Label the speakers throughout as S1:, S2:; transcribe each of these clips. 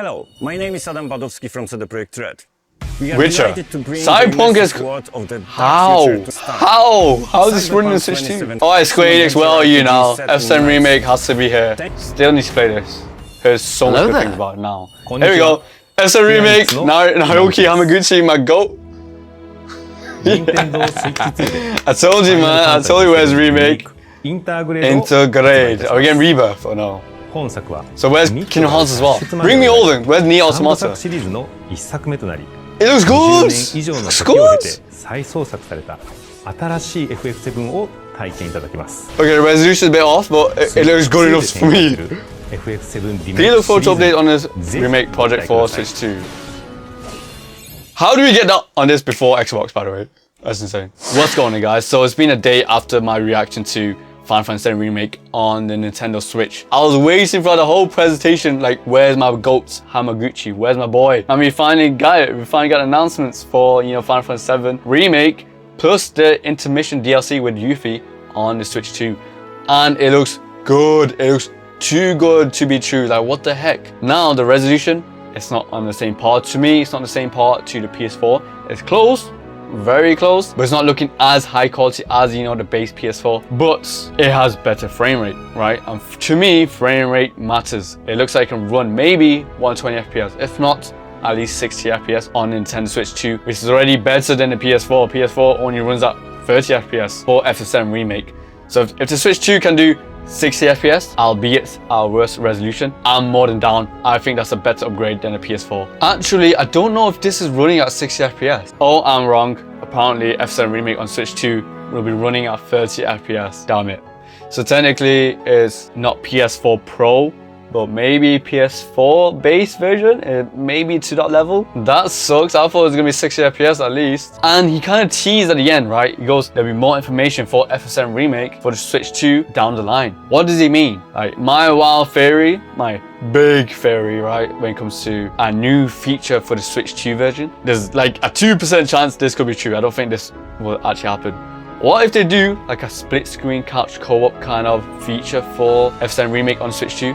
S1: Hello, my name is Adam Badowski from CD Projekt Red. We are
S2: Witcher.
S1: delighted to bring
S2: Cyberpunk
S1: the
S2: is...
S1: message word of the
S2: How?
S1: dark future to start.
S2: How is this running in Switch 2? Alright, Square Enix, where are you now? FF7 Remake has to be here. Still need to play this. There's so much to think about it now. Here we go. FF7 Remake. Naoki Hamaguchi, my goat. I told you, man. I told you where's Remake. Intergrade. Are we getting Rebirth or no? So where's Kingdom Hearts as well? Bring me all of them. Where's Nier Automata? It looks good! Looks good! Okay, the resolution is a bit off, but it looks good enough for me. Can you look forward to update on this remake project for Switch 2? How do we get that on this before Xbox, by the way? That's insane. What's going on, guys? So it's been a day after my reaction to Final Fantasy VII Remake on the Nintendo Switch. I was waiting for the whole presentation, like, where's my goat Hamaguchi? Where's my boy? And we finally got it. We finally got announcements for, you know, Final Fantasy VII Remake, plus the intermission DLC with Yuffie on the Switch 2. And it looks good. It looks too good to be true. Like, what the heck? Now, the resolution, it's not on the same part. To me, it's not the same part to the PS4. It's close. Very close, but it's not looking as high quality as, you know, the base PS4, but it has better frame rate, right? And to me, frame rate matters. It looks like it can run maybe 120 FPS, if not at least 60 FPS on Nintendo Switch 2, which is already better than the PS4. PS4 only runs at 30 FPS for FF7 Remake. So if the Switch 2 can do 60 FPS, albeit our worst resolution, I'm more than down. I think that's a better upgrade than a PS4. Actually, I don't know if this is running at 60 FPS. Oh, I'm wrong. Apparently, FF7 Remake on Switch 2 will be running at 30 FPS. Damn it. So technically, it's not PS4 Pro, but maybe PS4 base version, maybe to that level. That sucks. I thought it was gonna be 60 FPS at least. And he kind of teased at the end, right? He goes, there'll be more information for FF7 Remake for the Switch 2 down the line. What does he mean? Like, my wild theory, my big theory, right, when it comes to a new feature for the Switch 2 version, there's like a 2% chance this could be true. I don't think this will actually happen. What if they do like a split screen couch co-op kind of feature for FF7 Remake on Switch 2?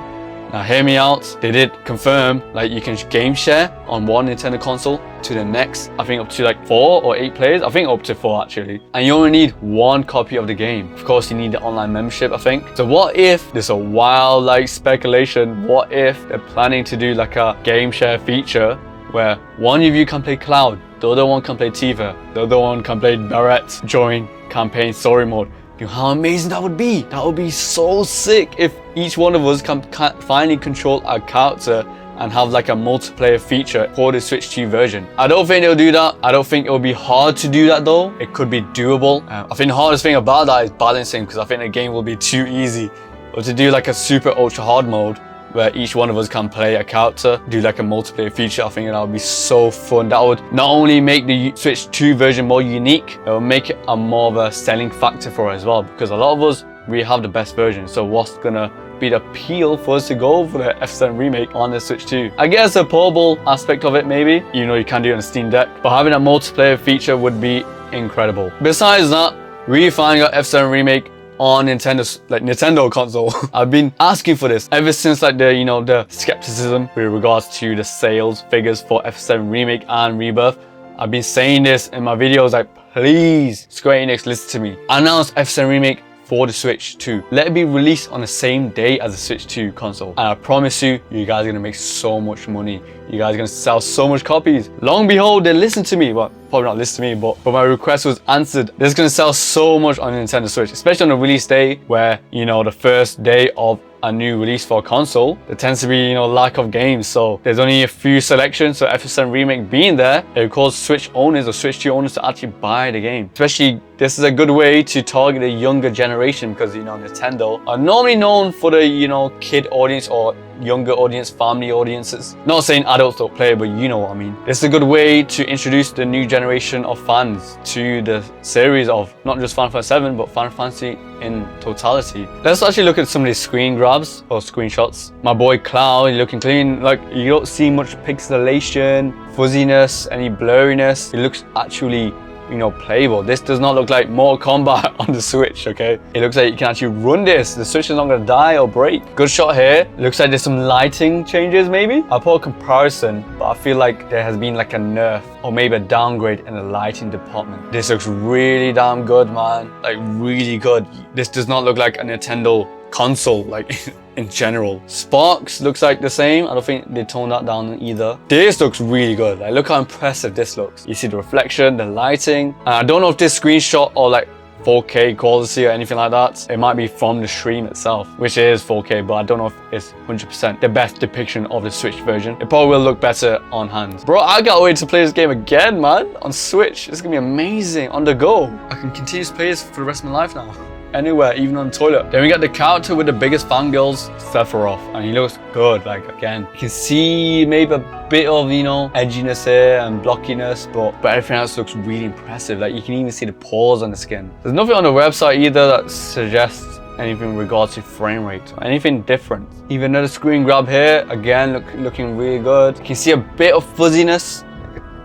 S2: Now hear me out, they did confirm like you can game share on one Nintendo console to the next, I think up to like 4 or 8 players, I think up to 4 actually. And you only need one copy of the game. Of course you need the online membership, I think. So what if, there's a wild like speculation, what if they're planning to do like a game share feature where one of you can play Cloud, the other one can play Tifa, the other one can play Barrett during campaign story mode. You know how amazing that would be. That would be so sick if each one of us can finally control a character and have like a multiplayer feature for the Switch 2 version. I don't think they'll do that. I don't think it'll be hard to do that though. It could be doable. I think the hardest thing about that is balancing, because I think the game will be too easy. But to do like a super ultra hard mode where each one of us can play a character, do like a multiplayer feature, I think that would be so fun. That would not only make the Switch 2 version more unique, it will make it a more of a selling factor for us as well, because a lot of us, we have the best version. So what's gonna be the appeal for us to go for the FF7 Remake on the Switch 2? I guess the portable aspect of it maybe, you know, you can do it on a Steam Deck, but having a multiplayer feature would be incredible. Besides that, we finally got FF7 Remake on Nintendo console. I've been asking for this ever since like the skepticism with regards to the sales figures for FF7 Remake and Rebirth. I've been saying this in my videos, like, please Square Enix, listen to me. Announce FF7 Remake for the Switch 2. Let it be released on the same day as the Switch 2 console. And I promise you, you guys are gonna make so much money. You guys are gonna sell so much copies. Long and behold, they listened to me. Well, probably not listen to me, but my request was answered. This is gonna sell so much on Nintendo Switch, especially on the release day where, you know, the first day of a new release for a console, there tends to be, you know, lack of games. So there's only a few selections. So FF7 Remake being there, it will cause Switch owners or Switch 2 owners to actually buy the game. Especially, this is a good way to target a younger generation, because, you know, Nintendo are normally known for the, you know, kid audience or younger audience, family audiences. Not saying adults don't play, but you know what I mean. It's a good way to introduce the new generation of fans to the series of not just Final Fantasy VII, but Final Fantasy in totality. Let's actually look at some of these screen grabs or screenshots. My boy Cloud, he's looking clean. Like, you don't see much pixelation, fuzziness, any blurriness. It looks actually, you know, playable. This does not look like Mortal Kombat on the Switch, okay? It looks like you can actually run this. The Switch is not gonna die or break. Good shot here. It looks like there's some lighting changes maybe. I'll put a comparison, but I feel like there has been like a nerf or maybe a downgrade in the lighting department. This looks really damn good, man. Like really good. This does not look like a Nintendo console, like in general. Sparks looks like the same. I don't think they toned that down either. This looks really good. Like look how impressive this looks. You see the reflection, the lighting. And I don't know if this screenshot or like 4K quality or anything like that. It might be from the stream itself, which is 4K, but I don't know if it's 100% the best depiction of the Switch version. It probably will look better on hand. Bro, I can't wait to play this game again, man. On Switch, it's gonna be amazing. On the go. I can continue to play this for the rest of my life now. Anywhere, even on the toilet. Then we got the character with the biggest fangirls, Sephiroth, and he looks good. Like again, you can see maybe a bit of, you know, edginess here and blockiness, but everything else looks really impressive. Like you can even see the pores on the skin. There's nothing on the website either that suggests anything in regards to frame rate or anything different. Even another screen grab here, again looking really good. You can see a bit of fuzziness,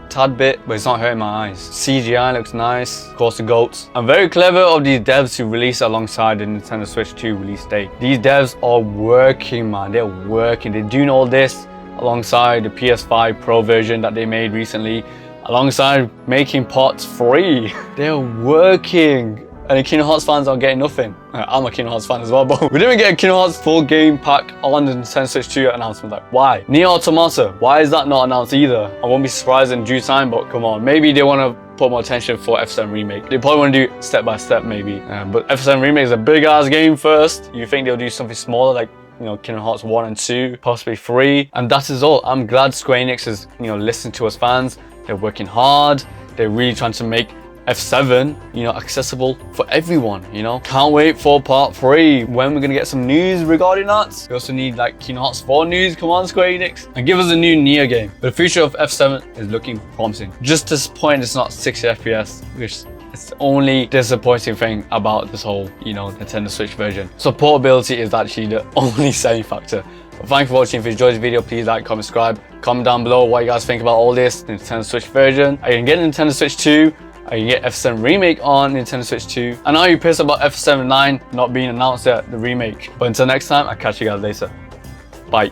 S2: tad bit, but it's not hurting my eyes. CGI looks nice. Of course, the goats. I'm very clever of these devs who release alongside the Nintendo Switch 2 release date. These devs are working, man. They're working. They're doing all this alongside the PS5 Pro version that they made recently, alongside making parts free. They're working. And the Kingdom Hearts fans are getting nothing. I'm a Kingdom Hearts fan as well, but we didn't get a Kingdom Hearts full game pack on the Nintendo Switch 2 announcement. Like, why? Nier Automata, why is that not announced either? I won't be surprised in due time, but come on. Maybe they want to put more attention for FF7 Remake. They probably want to do step by step, maybe. But FF7 Remake is a big ass game first. You think they'll do something smaller, like, you know, Kingdom Hearts 1 and 2, possibly 3. And that is all. I'm glad Square Enix is, you know, listening to us fans. They're working hard. They're really trying to make F7, you know, accessible for everyone, you know. Can't wait for part 3. When we're gonna get some news regarding that. We also need like Kingdom Hearts 4 news. Come on, Square Enix, and give us a new Nier game. But the future of F7 is looking promising. Just disappointed it's not 60 FPS, which is the only disappointing thing about this whole, you know, Nintendo Switch version. So portability is actually the only selling factor. But thank you for watching. If you enjoyed the video, please like, comment, subscribe. Comment down below what you guys think about all this Nintendo Switch version. I can get Nintendo Switch 2. I can get F7 Remake on Nintendo Switch 2. And now you're pissed about FF7 9 not being announced yet, the remake. But until next time, I'll catch you guys later. Bye.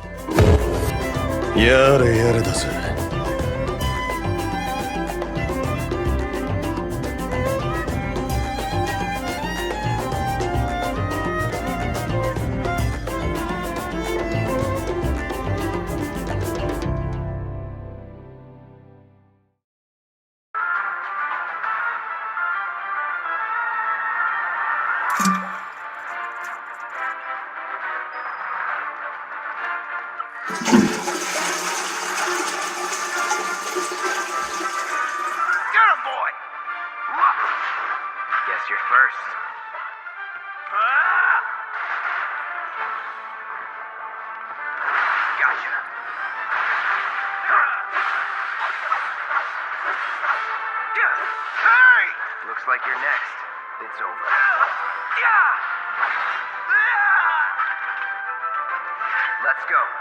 S3: Guess you're first. Gotcha. Hey! Looks like you're next. It's over. Let's go.